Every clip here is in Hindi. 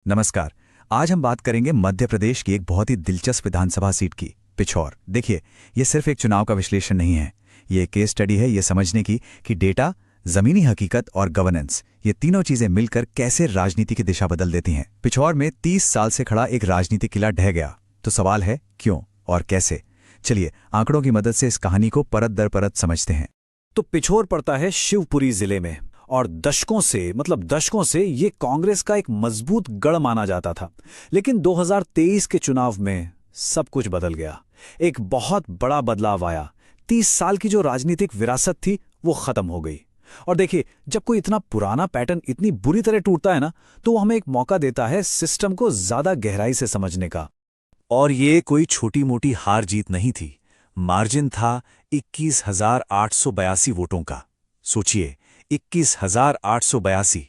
नमस्कार। आज हम बात करेंगे मध्य प्रदेश की एक बहुत ही दिलचस्प विधानसभा सीट की, पिछौर। देखिए, ये सिर्फ एक चुनाव का विश्लेषण नहीं है, ये एक केस स्टडी है ये समझने की कि डेटा, जमीनी हकीकत और गवर्नेंस, ये तीनों चीजें मिलकर कैसे राजनीति की दिशा बदल देती हैं। पिछौर में 30 साल से खड़ा एक राजनीतिक किला ढह गया, तो सवाल है क्यों और कैसे। चलिए आंकड़ों की मदद से इस कहानी को परत दर परत समझते हैं। तो पिछोर पड़ता है शिवपुरी जिले में और दशकों से ये कांग्रेस का एक मजबूत गढ़ माना जाता था। लेकिन 2023 के चुनाव में सब कुछ बदल गया। एक बहुत बड़ा बदलाव आया। 30 साल की जो राजनीतिक विरासत थी वो खत्म हो गई। और देखिए, जब कोई इतना पुराना पैटर्न इतनी बुरी तरह टूटता है ना, तो वो हमें एक मौका देता है सिस्टम को ज्यादा गहराई से समझने का। और ये कोई छोटी मोटी हार जीत नहीं थी। मार्जिन था 21,882 वोटों का। सोचिए, 21,882।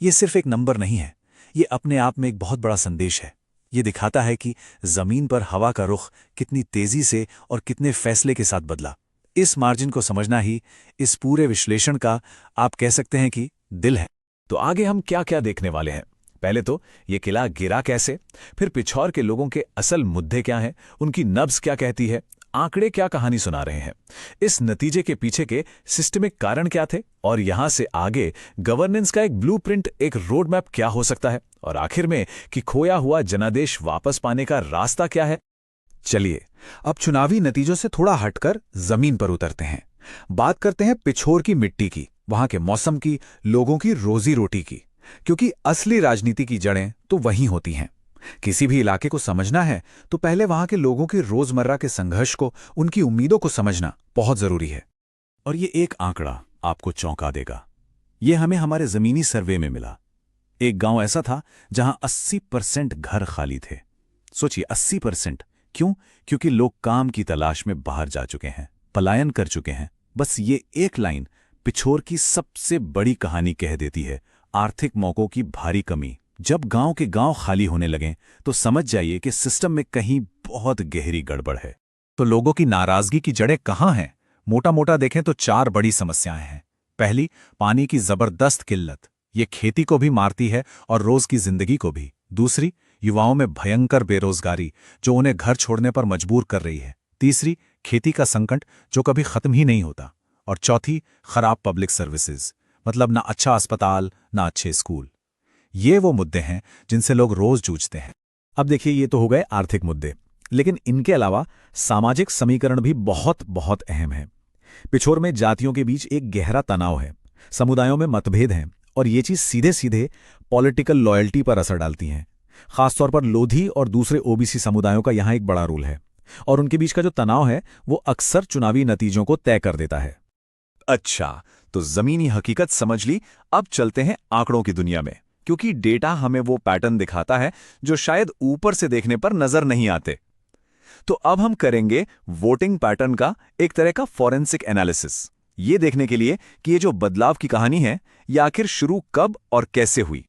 ये सिर्फ एक नंबर नहीं है, ये अपने आप में एक बहुत बड़ा संदेश है। ये दिखाता है कि जमीन पर हवा का रुख कितनी तेजी से और कितने फैसले के साथ बदला। इस मार्जिन को समझना ही इस पूरे विश्लेषण का, आप कह सकते हैं कि, दिल है। तो आगे हम क्या क्या देखने वाले हैं? पहले तो ये किला गिरा कैसे, फिर पिछौर के लोगों के असल मुद्दे क्या हैं, उनकी नब्ज क्या कहती है, आंकड़े क्या कहानी सुना रहे हैं, इस नतीजे के पीछे के सिस्टमिक कारण क्या थे, और यहां से आगे गवर्नेंस का एक ब्लूप्रिंट, एक रोड मैप क्या हो सकता है, और आखिर में कि खोया हुआ जनादेश वापस पाने का रास्ता क्या है। चलिए अब चुनावी नतीजों से थोड़ा हटकर जमीन पर उतरते हैं। बात करते हैं पिछोर की मिट्टी की, वहां के मौसम की, लोगों की रोजी रोटी की, क्योंकि असली राजनीति की जड़ें तो वहीं होती हैं। किसी भी इलाके को समझना है तो पहले वहां के लोगों की रोजमर्रा के संघर्ष को, उनकी उम्मीदों को समझना बहुत जरूरी है। और ये एक आंकड़ा आपको चौंका देगा। ये हमें हमारे जमीनी सर्वे में मिला। एक गांव ऐसा था जहां 80% घर खाली थे। सोचिए, 80%। क्यों? क्योंकि लोग काम की तलाश में बाहर जा चुके हैं, पलायन कर चुके हैं। बस ये एक लाइन पिछोर की सबसे बड़ी कहानी कह देती है। आर्थिक मौकों की भारी कमी। जब गांव के गांव खाली होने लगें तो समझ जाइए कि सिस्टम में कहीं बहुत गहरी गड़बड़ है। तो लोगों की नाराजगी की जड़ें कहां हैं? मोटा मोटा देखें तो 4 बड़ी समस्याएं हैं। पहली, पानी की जबरदस्त किल्लत। ये खेती को भी मारती है और रोज की जिंदगी को भी। दूसरी, युवाओं में भयंकर बेरोजगारी जो उन्हें घर छोड़ने पर मजबूर कर रही है। तीसरी, खेती का संकट जो कभी खत्म ही नहीं होता। और चौथी, खराब पब्लिक सर्विसेज, मतलब ना अच्छा अस्पताल ना अच्छे स्कूल। ये वो मुद्दे हैं जिनसे लोग रोज जूझते हैं। अब देखिए, ये तो हो गए आर्थिक मुद्दे, लेकिन इनके अलावा सामाजिक समीकरण भी बहुत बहुत अहम है। पिछोर में जातियों के बीच एक गहरा तनाव है, समुदायों में मतभेद हैं, और ये चीज सीधे सीधे पॉलिटिकल लॉयल्टी पर असर डालती हैं। खासतौर पर लोधी और दूसरे ओबीसी समुदायों का यहां एक बड़ा रोल है, और उनके बीच का जो तनाव है वो अक्सर चुनावी नतीजों को तय कर देता है। अच्छा, तो जमीनी हकीकत समझ ली। अब चलते हैं आंकड़ों की दुनिया में, क्योंकि डेटा हमें वो पैटर्न दिखाता है जो शायद ऊपर से देखने पर नजर नहीं आते। तो अब हम करेंगे वोटिंग पैटर्न का एक तरह का फॉरेंसिक एनालिसिस, ये देखने के लिए कि ये जो बदलाव की कहानी है ये आखिर शुरू कब और कैसे हुई।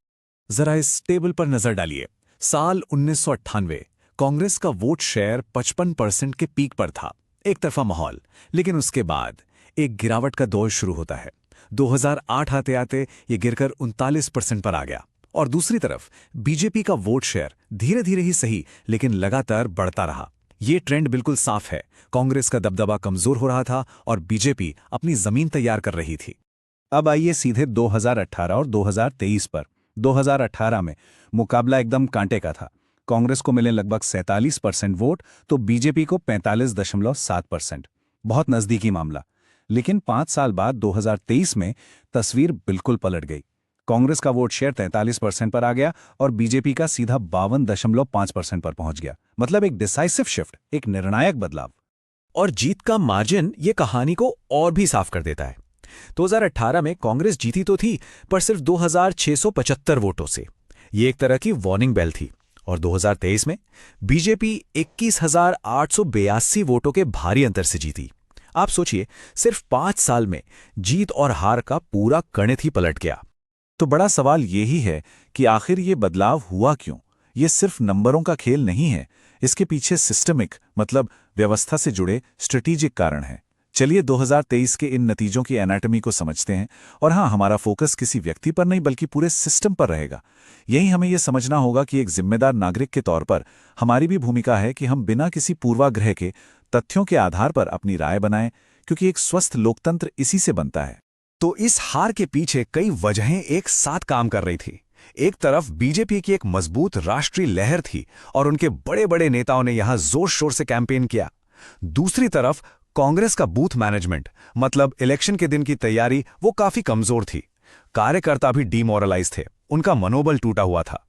जरा इस टेबल पर नजर डालिए। साल 1998 कांग्रेस का वोट शेयर 55% के पीक पर था, एक तरफा माहौल। लेकिन उसके बाद एक गिरावट का दौर शुरू होता है। 2008 आते आते ये गिरकर 39% पर आ गया। और दूसरी तरफ बीजेपी का वोट शेयर धीरे धीरे ही सही लेकिन लगातार बढ़ता रहा। ये ट्रेंड बिल्कुल साफ है, कांग्रेस का दबदबा कमजोर हो रहा था और बीजेपी अपनी जमीन तैयार कर रही थी। अब आइए सीधे 2018 और 2023 पर। 2018 में मुकाबला एकदम कांटे का था। कांग्रेस को मिले लगभग 47% वोट तो बीजेपी को 45.7%। बहुत नजदीकी मामला। लेकिन 5 साल बाद 2023 में तस्वीर बिल्कुल पलट गई। कांग्रेस का वोट शेयर 43% पर आ गया और बीजेपी का सीधा 52.5% पर पहुंच गया। मतलब एक डिसाइसिव शिफ्ट, एक निर्णायक बदलाव। और जीत का मार्जिन ये कहानी को और भी साफ कर देता है। 2018 में कांग्रेस जीती तो थी, पर सिर्फ 2,675 वोटों से। ये एक तरह की वार्निंग बेल थी। और 2023 में बीजेपी 21,882 वोटों के भारी अंतर से जीती। आप सोचिए, सिर्फ 5 साल में जीत और हार का पूरा गणित ही पलट गया। तो बड़ा सवाल यही है कि आखिर ये बदलाव हुआ क्यों? ये सिर्फ नंबरों का खेल नहीं है, इसके पीछे सिस्टमिक, मतलब व्यवस्था से जुड़े स्ट्रेटेजिक कारण हैं। चलिए 2023 के इन नतीजों की एनाटॉमी को समझते हैं। और हाँ, हमारा फोकस किसी व्यक्ति पर नहीं बल्कि पूरे सिस्टम पर रहेगा। यही हमें यह समझना होगा कि एक जिम्मेदार नागरिक के तौर पर हमारी भी भूमिका है कि हम बिना किसी पूर्वाग्रह के तथ्यों के आधार पर अपनी राय बनाएं, क्योंकि एक स्वस्थ लोकतंत्र इसी से बनता है। तो इस हार के पीछे कई वजहें एक साथ काम कर रही थी। एक तरफ बीजेपी की एक मजबूत राष्ट्रीय लहर थी और उनके बड़े बड़े नेताओं ने यहां जोर शोर से कैंपेन किया। दूसरी तरफ कांग्रेस का बूथ मैनेजमेंट, मतलब इलेक्शन के दिन की तैयारी, वो काफी कमजोर थी। कार्यकर्ता भी डीमोरलाइज थे, उनका मनोबल टूटा हुआ था।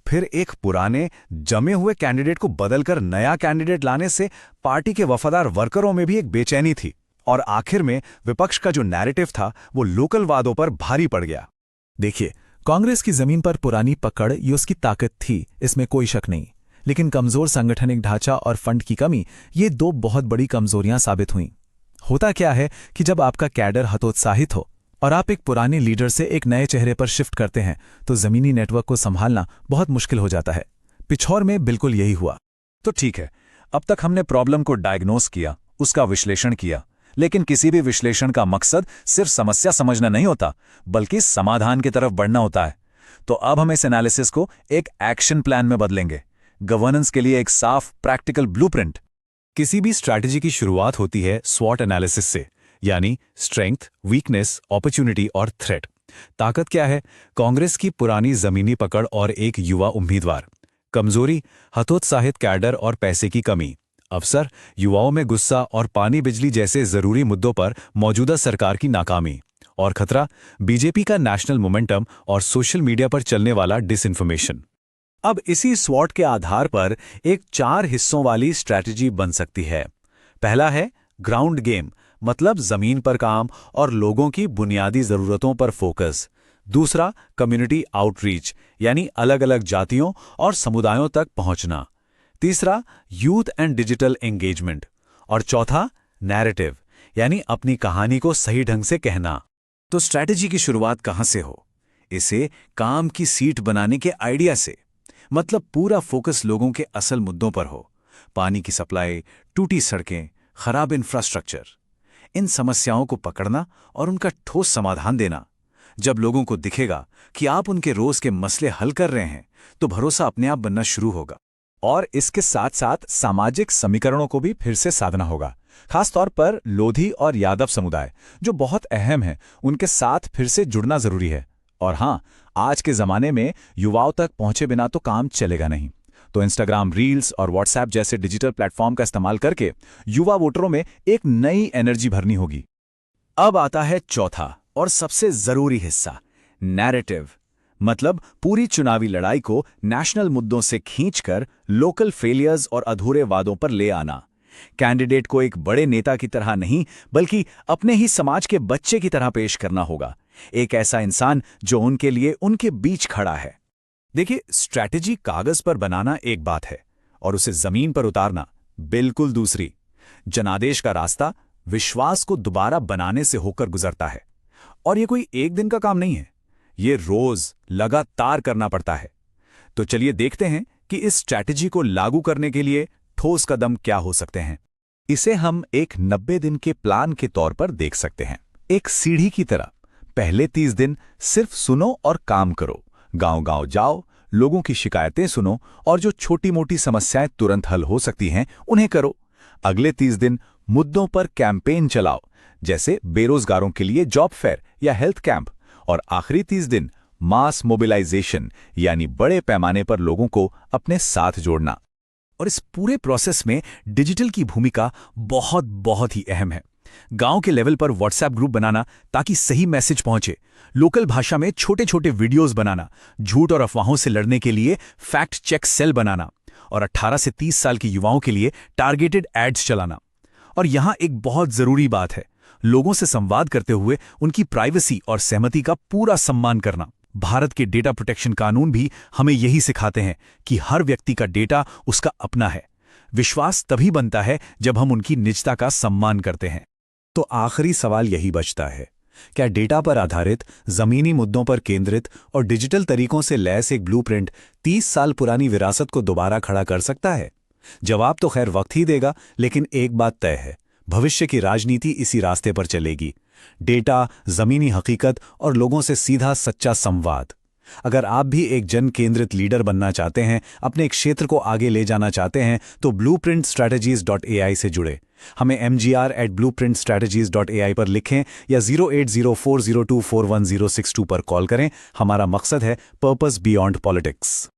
फिर एक पुराने जमे हुए कैंडिडेट को बदलकर नया कैंडिडेट लाने से पार्टी के वफादार वर्करों में भी एक बेचैनी थी। और आखिर में विपक्ष का जो नैरेटिव था वो लोकल वादों पर भारी पड़ गया। देखिए, कांग्रेस की जमीन पर पुरानी पकड़ ये उसकी ताकत थी, इसमें कोई शक नहीं। लेकिन कमजोर सांगठनिक ढांचा और फंड की कमी, ये दो बहुत बड़ी कमजोरियां साबित हुईं। होता क्या है कि जब आपका कैडर हतोत्साहित हो और आप एक पुराने लीडर से एक नए चेहरे पर शिफ्ट करते हैं, तो जमीनी नेटवर्क को संभालना बहुत मुश्किल हो जाता है। पिछौर में बिल्कुल यही हुआ। तो ठीक है, अब तक हमने प्रॉब्लम को डायग्नोस किया, उसका विश्लेषण किया। लेकिन किसी भी विश्लेषण का मकसद सिर्फ समस्या समझना नहीं होता, बल्कि समाधान की तरफ बढ़ना होता है। तो अब हम इस एनालिसिस को एक एक्शन प्लान में बदलेंगे, गवर्नेंस के लिए एक साफ प्रैक्टिकल ब्लूप्रिंट। किसी भी स्ट्रैटेजी की शुरुआत होती है स्वॉट एनालिसिस से, यानी स्ट्रेंथ, वीकनेस, अपॉर्चुनिटी और थ्रेट। ताकत क्या है? कांग्रेस की पुरानी जमीनी पकड़ और एक युवा उम्मीदवार। कमजोरी, हतोत्साहित कैडर और पैसे की कमी। अवसर, युवाओं में गुस्सा और पानी बिजली जैसे जरूरी मुद्दों पर मौजूदा सरकार की नाकामी। और खतरा, बीजेपी का नेशनल मोमेंटम और सोशल मीडिया पर चलने वाला डिसइंफॉर्मेशन। अब इसी स्वॉट के आधार पर एक 4 हिस्सों वाली स्ट्रैटेजी बन सकती है। पहला है ग्राउंड गेम, मतलब जमीन पर काम और लोगों की बुनियादी जरूरतों पर फोकस। दूसरा, कम्युनिटी आउटरीच, यानी अलग अलग जातियों और समुदायों तक पहुंचना। तीसरा, यूथ एंड डिजिटल एंगेजमेंट। और चौथा, नैरेटिव, यानी अपनी कहानी को सही ढंग से कहना। तो स्ट्रैटेजी की शुरुआत कहां से हो? इसे काम की सीट बनाने के आइडिया से। मतलब पूरा फोकस लोगों के असल मुद्दों पर हो। पानी की सप्लाई, टूटी सड़कें, खराब इंफ्रास्ट्रक्चर, इन समस्याओं को पकड़ना और उनका ठोस समाधान देना। जब लोगों को दिखेगा कि आप उनके रोज के मसले हल कर रहे हैं, तो भरोसा अपने आप बनना शुरू होगा। और इसके साथ साथ सामाजिक समीकरणों को भी फिर से साधना होगा। खासतौर पर लोधी और यादव समुदाय, जो बहुत अहम है, उनके साथ फिर से जुड़ना जरूरी है। और हां, आज के जमाने में युवाओं तक पहुंचे बिना तो काम चलेगा नहीं। तो इंस्टाग्राम रील्स और व्हाट्सएप जैसे डिजिटल प्लेटफॉर्म का इस्तेमाल करके युवा वोटरों में एक नई एनर्जी भरनी होगी। अब आता है चौथा और सबसे जरूरी हिस्सा, नैरेटिव। मतलब पूरी चुनावी लड़ाई को नेशनल मुद्दों से खींचकर लोकल फेलियर्स और अधूरे वादों पर ले आना। कैंडिडेट को एक बड़े नेता की तरह नहीं, बल्कि अपने ही समाज के बच्चे की तरह पेश करना होगा। एक ऐसा इंसान जो उनके लिए उनके बीच खड़ा है। देखिए, स्ट्रैटेजी कागज पर बनाना एक बात है और उसे जमीन पर उतारना बिल्कुल दूसरी। जनादेश का रास्ता विश्वास को दोबारा बनाने से होकर गुजरता है। और यह कोई एक दिन का काम नहीं है, ये रोज लगातार करना पड़ता है। तो चलिए देखते हैं कि इस स्ट्रैटेजी को लागू करने के लिए ठोस कदम क्या हो सकते हैं। इसे हम एक 90 दिन के प्लान के तौर पर देख सकते हैं, एक सीढ़ी की तरह। पहले 30 दिन सिर्फ सुनो और काम करो। गांव-गांव जाओ, लोगों की शिकायतें सुनो और जो छोटी मोटी समस्याएं तुरंत हल हो सकती हैं उन्हें करो। अगले 30 दिन मुद्दों पर कैंपेन चलाओ, जैसे बेरोजगारों के लिए जॉब फेयर या हेल्थ कैंप। और आखिरी 30 दिन मास मोबिलाइजेशन, यानी बड़े पैमाने पर लोगों को अपने साथ जोड़ना। और इस पूरे प्रोसेस में डिजिटल की भूमिका बहुत बहुत ही अहम है। गांव के लेवल पर व्हाट्सएप ग्रुप बनाना ताकि सही मैसेज पहुंचे, लोकल भाषा में छोटे छोटे वीडियोस बनाना, झूठ और अफवाहों से लड़ने के लिए फैक्ट चेक सेल बनाना, और 18 से 30 साल के युवाओं के लिए टारगेटेड एड्स चलाना। और यहां एक बहुत जरूरी बात है, लोगों से संवाद करते हुए उनकी प्राइवेसी और सहमति का पूरा सम्मान करना। भारत के डेटा प्रोटेक्शन कानून भी हमें यही सिखाते हैं कि हर व्यक्ति का डेटा उसका अपना है। विश्वास तभी बनता है जब हम उनकी निजता का सम्मान करते हैं। तो आखिरी सवाल यही बचता है, क्या डेटा पर आधारित, जमीनी मुद्दों पर केंद्रित और डिजिटल तरीकों से लैस एक ब्लूप्रिंट 30 साल पुरानी विरासत को दोबारा खड़ा कर सकता है? जवाब तो खैर वक्त ही देगा, लेकिन एक बात तय है, भविष्य की राजनीति इसी रास्ते पर चलेगी। डेटा, जमीनी हकीकत और लोगों से सीधा सच्चा संवाद। अगर आप भी एक जन केंद्रित लीडर बनना चाहते हैं, अपने क्षेत्र को आगे ले जाना चाहते हैं, तो blueprintstrategies.ai से जुड़े। हमें mgr@blueprintstrategies.ai पर लिखें या 08040241062 पर कॉल करें। हमारा मकसद है पर्पस बियॉन्ड पॉलिटिक्स।